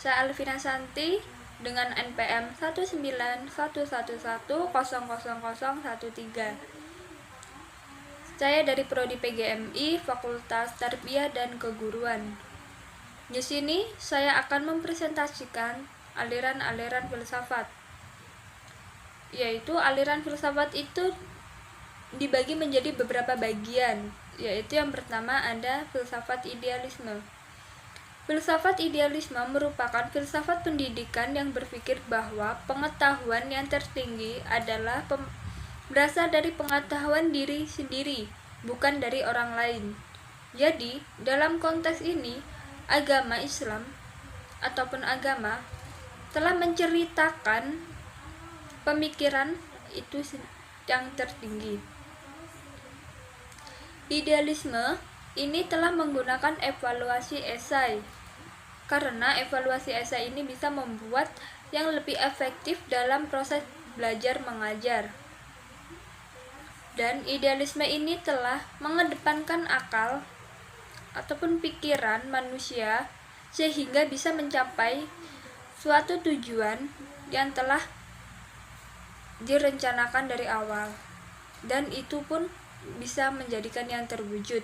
Saya Alvina Santi dengan NPM 19111000013. Saya dari Prodi PGMI Fakultas Tarbiyah dan Keguruan. Di sini saya akan mempresentasikan aliran-aliran filsafat. Yaitu aliran filsafat itu dibagi menjadi beberapa bagian, yaitu yang pertama ada filsafat idealisme. Filsafat idealisme merupakan filsafat pendidikan yang berpikir bahwa pengetahuan yang tertinggi adalah berasal dari pengetahuan diri sendiri, bukan dari orang lain. Jadi, dalam konteks ini, agama Islam ataupun agama telah menceritakan pemikiran itu yang tertinggi. Idealisme ini telah menggunakan evaluasi esai, karena evaluasi esai ini bisa membuat yang lebih efektif dalam proses belajar mengajar. Dan idealisme ini telah mengedepankan akal ataupun pikiran manusia sehingga bisa mencapai suatu tujuan yang telah direncanakan dari awal, dan itu pun bisa menjadikan yang terwujud.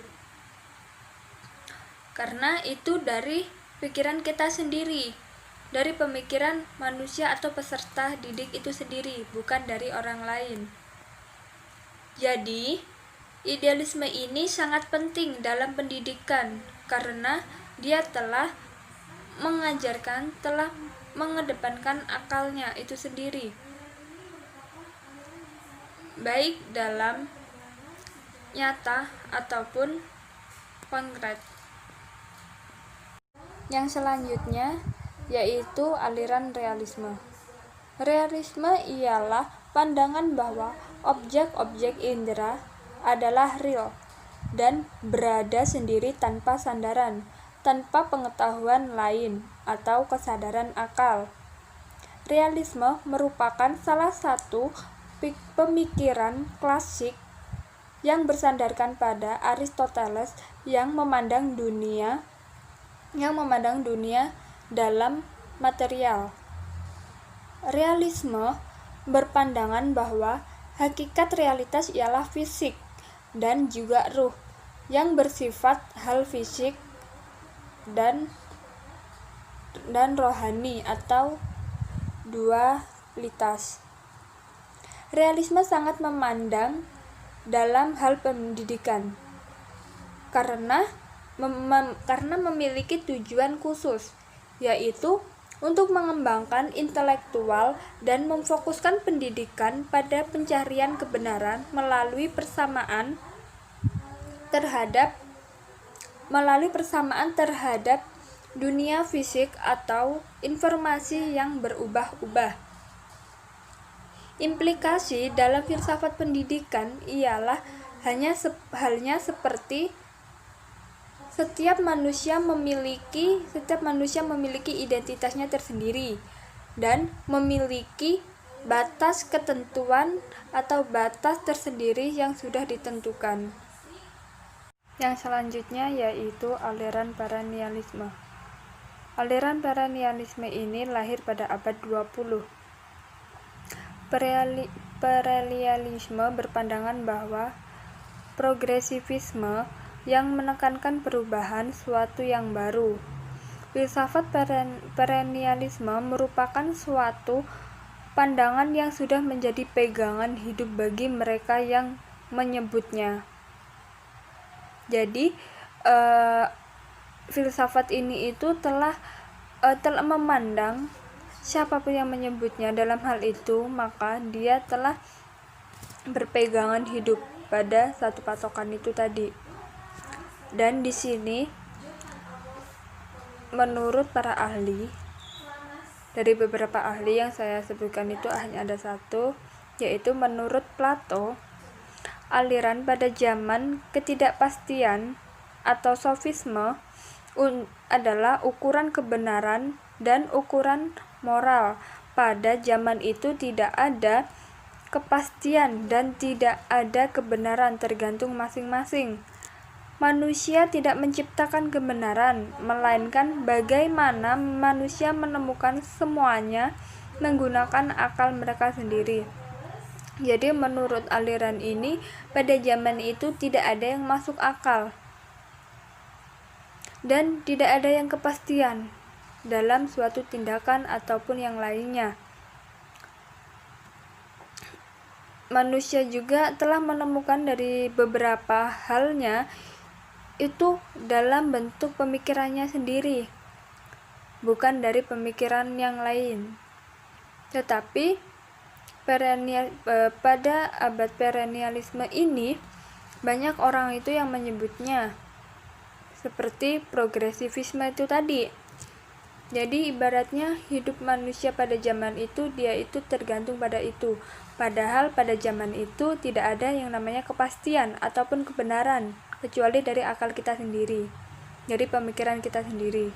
Karena itu dari pikiran kita sendiri, dari pemikiran manusia atau peserta didik itu sendiri, bukan dari orang lain. Jadi, idealisme ini sangat penting dalam pendidikan karena dia telah mengajarkan, telah mengedepankan akalnya itu sendiri, baik dalam nyata ataupun konkret. Yang selanjutnya yaitu aliran realisme. Realisme ialah pandangan bahwa objek-objek indera adalah real dan berada sendiri tanpa sandaran, tanpa pengetahuan lain atau kesadaran akal. Realisme merupakan salah satu pemikiran klasik yang bersandarkan pada Aristoteles yang memandang dunia dalam material. Realisme berpandangan bahwa hakikat realitas ialah fisik dan juga ruh yang bersifat hal fisik dan rohani atau dualitas. Realisme sangat memandang dalam hal pendidikan karena memiliki tujuan khusus, yaitu untuk mengembangkan intelektual dan memfokuskan pendidikan pada pencarian kebenaran melalui persamaan terhadap dunia fisik atau informasi yang berubah-ubah. Implikasi dalam filsafat pendidikan ialah halnya seperti setiap manusia memiliki identitasnya tersendiri dan memiliki batas ketentuan atau batas tersendiri yang sudah ditentukan. Yang selanjutnya yaitu aliran perennialisme. Aliran perennialisme ini lahir pada abad 20. Perennialisme berpandangan bahwa progresivisme yang menekankan perubahan suatu yang baru. Filsafat perennialisme merupakan suatu pandangan yang sudah menjadi pegangan hidup bagi mereka yang menyebutnya. Jadi, filsafat ini itu telah memandang siapapun yang menyebutnya dalam hal itu, maka dia telah berpegangan hidup pada satu patokan itu tadi. Dan di sini menurut para ahli, dari beberapa ahli yang saya sebutkan itu hanya ada satu, yaitu menurut Plato, aliran pada zaman ketidakpastian atau sofisme adalah ukuran kebenaran dan ukuran moral. Pada zaman itu tidak ada kepastian dan tidak ada kebenaran, tergantung masing-masing. manusia tidak menciptakan kebenaran, melainkan bagaimana manusia menemukan semuanya menggunakan akal mereka sendiri. Jadi menurut aliran ini, pada zaman itu tidak ada yang masuk akal dan tidak ada yang kepastian dalam suatu tindakan ataupun yang lainnya. Manusia juga telah menemukan dari beberapa halnya itu dalam bentuk pemikirannya sendiri, bukan dari pemikiran yang lain. Tetapi pada abad perennialisme ini banyak orang itu yang menyebutnya seperti progresivisme itu tadi. Jadi ibaratnya hidup manusia pada zaman itu dia itu tergantung pada itu. Padahal pada zaman itu tidak ada yang namanya kepastian ataupun kebenaran kecuali dari akal kita sendiri, dari pemikiran kita sendiri.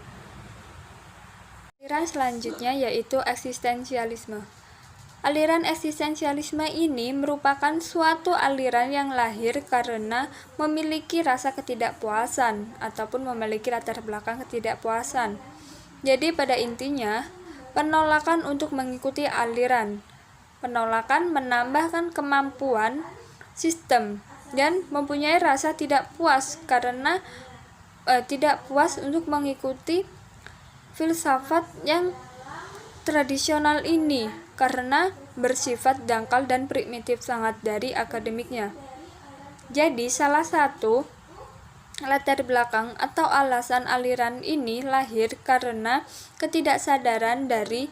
Aliran selanjutnya yaitu eksistensialisme. Aliran eksistensialisme ini merupakan suatu aliran yang lahir karena memiliki rasa ketidakpuasan ataupun memiliki latar belakang ketidakpuasan. Jadi pada intinya, penolakan untuk mengikuti aliran. Penolakan menambahkan kemampuan sistem dan mempunyai rasa tidak puas karena tidak puas untuk mengikuti filsafat yang tradisional ini karena bersifat dangkal dan primitif sangat dari akademiknya. Jadi salah satu latar belakang atau alasan aliran ini lahir karena ketidaksadaran dari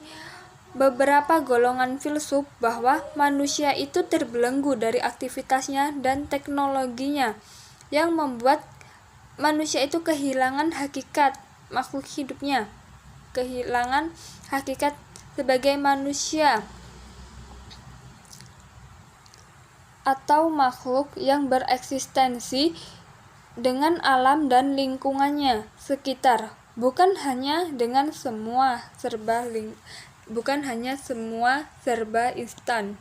beberapa golongan filsuf bahwa manusia itu terbelenggu dari aktivitasnya dan teknologinya yang membuat manusia itu kehilangan hakikat makhluk hidupnya, kehilangan hakikat sebagai manusia atau makhluk yang bereksistensi dengan alam dan lingkungannya sekitar, bukan hanya semua serba instan.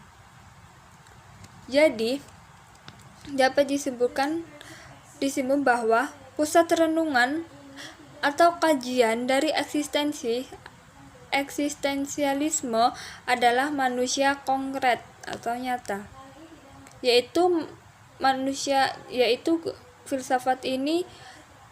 Jadi dapat disimpulkan bahwa pusat renungan atau kajian dari eksistensialisme adalah manusia konkret atau nyata, yaitu filsafat ini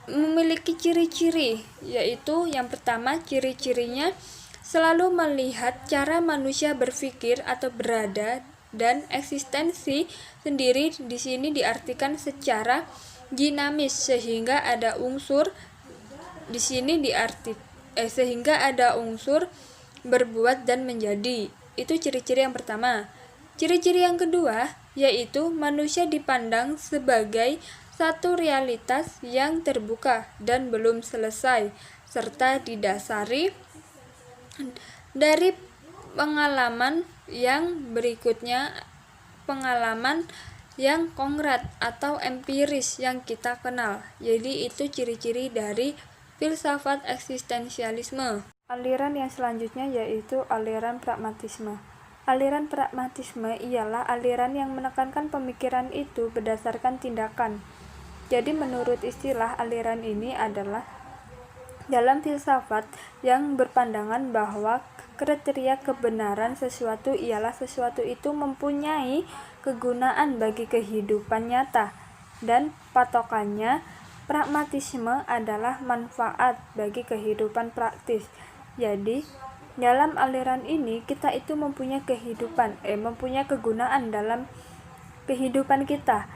memiliki ciri-ciri, yaitu yang pertama ciri-cirinya selalu melihat cara manusia berpikir atau berada, dan eksistensi sendiri di sini diartikan secara dinamis sehingga ada unsur berbuat dan menjadi. Itu ciri-ciri yang pertama. Ciri-ciri yang kedua yaitu manusia dipandang sebagai satu realitas yang terbuka dan belum selesai serta didasari dari pengalaman yang berikutnya, pengalaman yang konkret atau empiris yang kita kenal. Jadi itu ciri-ciri dari filsafat eksistensialisme. Aliran yang selanjutnya yaitu aliran pragmatisme. Aliran pragmatisme ialah aliran yang menekankan pemikiran itu berdasarkan tindakan. Jadi menurut istilah aliran ini adalah dalam filsafat yang berpandangan bahwa kriteria kebenaran sesuatu ialah sesuatu itu mempunyai kegunaan bagi kehidupan nyata, dan patokannya pragmatisme adalah manfaat bagi kehidupan praktis. Jadi dalam aliran ini kita itu mempunyai kegunaan dalam kehidupan kita,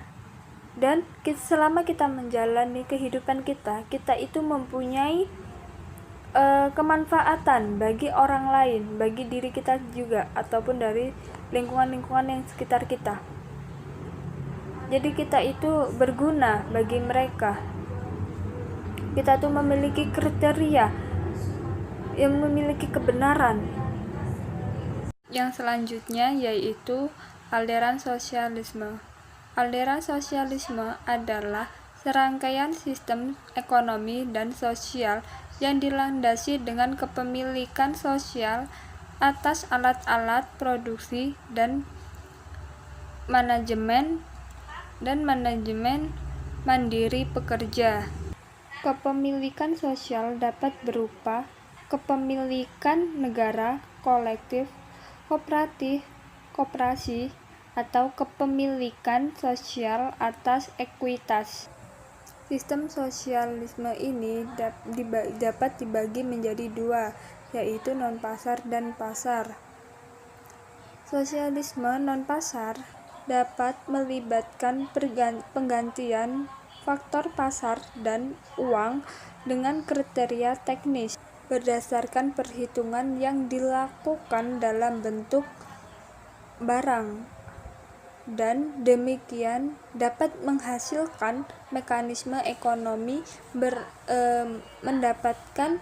dan selama kita menjalani kehidupan kita itu mempunyai kemanfaatan bagi orang lain, bagi diri kita juga, ataupun dari lingkungan-lingkungan yang sekitar kita. Jadi kita itu berguna bagi mereka. Kita tuh memiliki kriteria yang memiliki kebenaran. Yang selanjutnya yaitu aliran sosialisme. Aliran sosialisme adalah serangkaian sistem ekonomi dan sosial yang dilandasi dengan kepemilikan sosial atas alat-alat produksi dan manajemen mandiri pekerja. Kepemilikan sosial dapat berupa kepemilikan negara, kolektif, kooperatif, koperasi, atau kepemilikan sosial atas ekuitas. Sistem sosialisme ini dapat dibagi menjadi dua, yaitu non-pasar dan pasar. Sosialisme non-pasar dapat melibatkan penggantian faktor pasar dan uang dengan kriteria teknis berdasarkan perhitungan yang dilakukan dalam bentuk barang, dan demikian dapat menghasilkan mekanisme ekonomi mendapatkan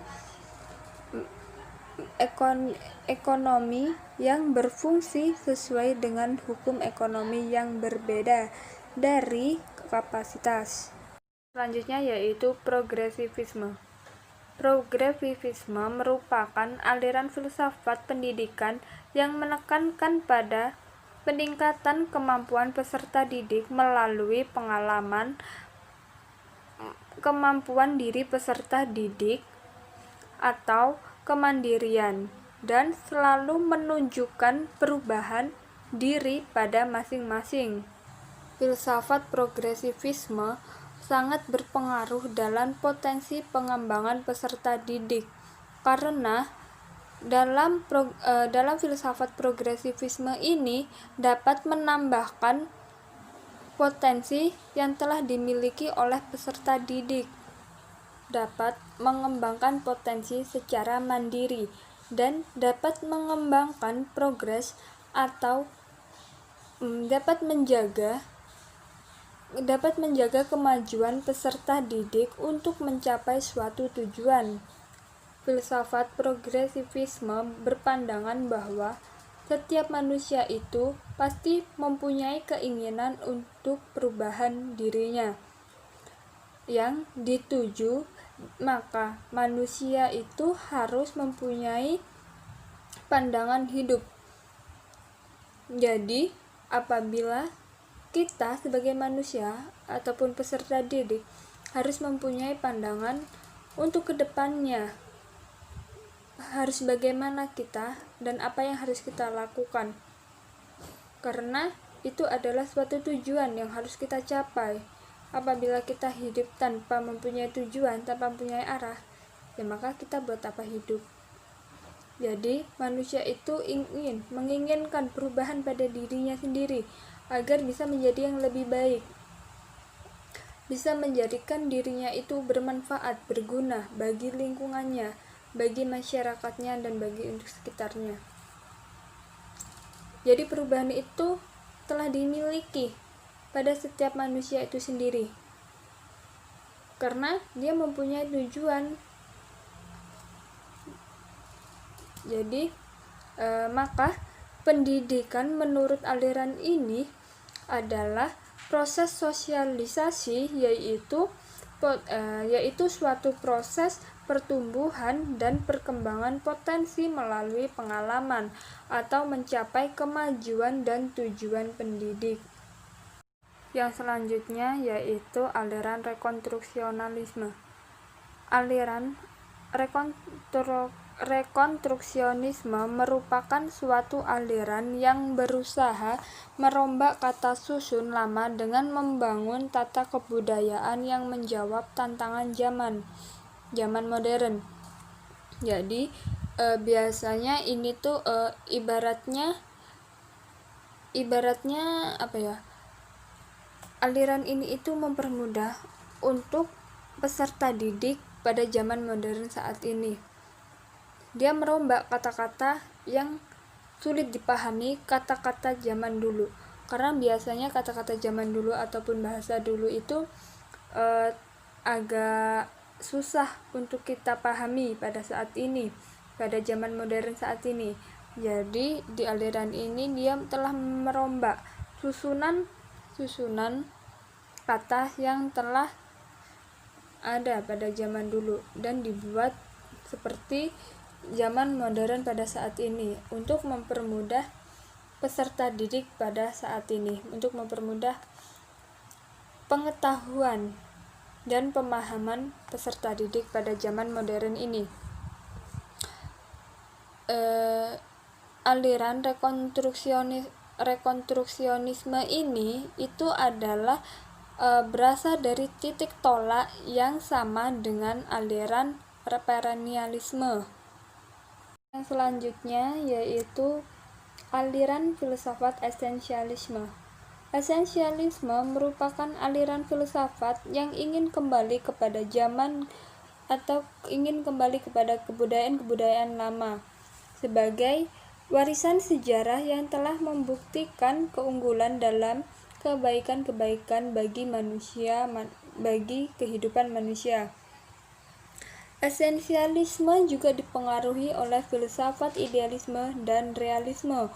ekonomi yang berfungsi sesuai dengan hukum ekonomi yang berbeda dari kapasitas. Selanjutnya yaitu progresivisme. Progresivisme merupakan aliran filsafat pendidikan yang menekankan pada peningkatan kemampuan peserta didik melalui pengalaman kemampuan diri peserta didik atau kemandirian, dan selalu menunjukkan perubahan diri pada masing-masing. Filsafat progresivisme sangat berpengaruh dalam potensi pengembangan peserta didik, karena dalam filsafat progresivisme ini dapat menambahkan potensi yang telah dimiliki oleh peserta didik, dapat mengembangkan potensi secara mandiri, dan dapat mengembangkan progres atau dapat menjaga kemajuan peserta didik untuk mencapai suatu tujuan. Filsafat progresivisme berpandangan bahwa setiap manusia itu pasti mempunyai keinginan untuk perubahan dirinya yang dituju, maka manusia itu harus mempunyai pandangan hidup. Jadi, apabila kita sebagai manusia ataupun peserta didik harus mempunyai pandangan untuk kedepannya, harus bagaimana kita dan apa yang harus kita lakukan, karena itu adalah suatu tujuan yang harus kita capai. Apabila kita hidup tanpa mempunyai tujuan, tanpa mempunyai arah, ya maka kita buat apa hidup? Jadi manusia itu menginginkan perubahan pada dirinya sendiri agar bisa menjadi yang lebih baik, bisa menjadikan dirinya itu bermanfaat, berguna bagi lingkungannya, bagi masyarakatnya, dan bagi untuk sekitarnya. Jadi perubahan itu telah dimiliki pada setiap manusia itu sendiri, karena dia mempunyai tujuan. Jadi maka pendidikan menurut aliran ini adalah proses sosialisasi, yaitu suatu proses pertumbuhan dan perkembangan potensi melalui pengalaman atau mencapai kemajuan dan tujuan pendidik. Yang selanjutnya yaitu aliran rekonstruksionalisme. Aliran rekonstruksionisme merupakan suatu aliran yang berusaha merombak kata susun lama dengan membangun tata kebudayaan yang menjawab tantangan zaman modern. Jadi biasanya ini tuh ibaratnya apa ya? Aliran ini itu mempermudah untuk peserta didik pada zaman modern saat ini. Dia merombak kata-kata yang sulit dipahami, kata-kata zaman dulu. Karena biasanya kata-kata zaman dulu ataupun bahasa dulu itu agak susah untuk kita pahami pada saat ini, pada zaman modern saat ini. Jadi di aliran ini dia telah merombak susunan kata yang telah ada pada zaman dulu dan dibuat seperti zaman modern pada saat ini untuk mempermudah peserta didik pada saat ini, untuk mempermudah pengetahuan dan pemahaman peserta didik pada zaman modern ini. Aliran rekonstruksionisme ini itu adalah berasal dari titik tolak yang sama dengan aliran perennialisme. Yang selanjutnya yaitu aliran filsafat esensialisme. Esensialisme merupakan aliran filsafat yang ingin kembali kepada zaman atau ingin kembali kepada kebudayaan-kebudayaan lama sebagai warisan sejarah yang telah membuktikan keunggulan dalam kebaikan-kebaikan bagi manusia, bagi kehidupan manusia. Esensialisme juga dipengaruhi oleh filsafat idealisme dan realisme.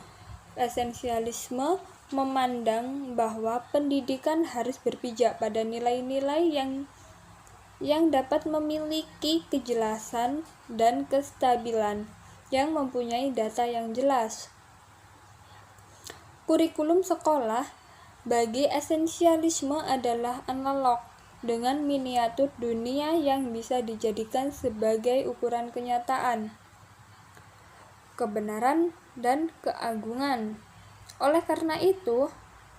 Esensialisme memandang bahwa pendidikan harus berpijak pada nilai-nilai yang dapat memiliki kejelasan dan kestabilan, yang mempunyai data yang jelas. Kurikulum sekolah bagi esensialisme adalah analog dengan miniatur dunia yang bisa dijadikan sebagai ukuran kenyataan, kebenaran, dan keagungan. Oleh karena itu,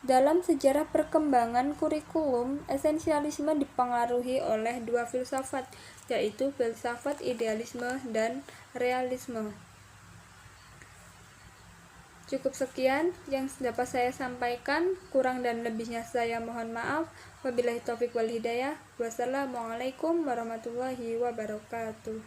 dalam sejarah perkembangan kurikulum, esensialisme dipengaruhi oleh dua filsafat, yaitu filsafat idealisme dan realisme. Cukup sekian yang dapat saya sampaikan, kurang dan lebihnya saya mohon maaf. Wabillahi taufiq wal hidayah. Wassalamualaikum warahmatullahi wabarakatuh.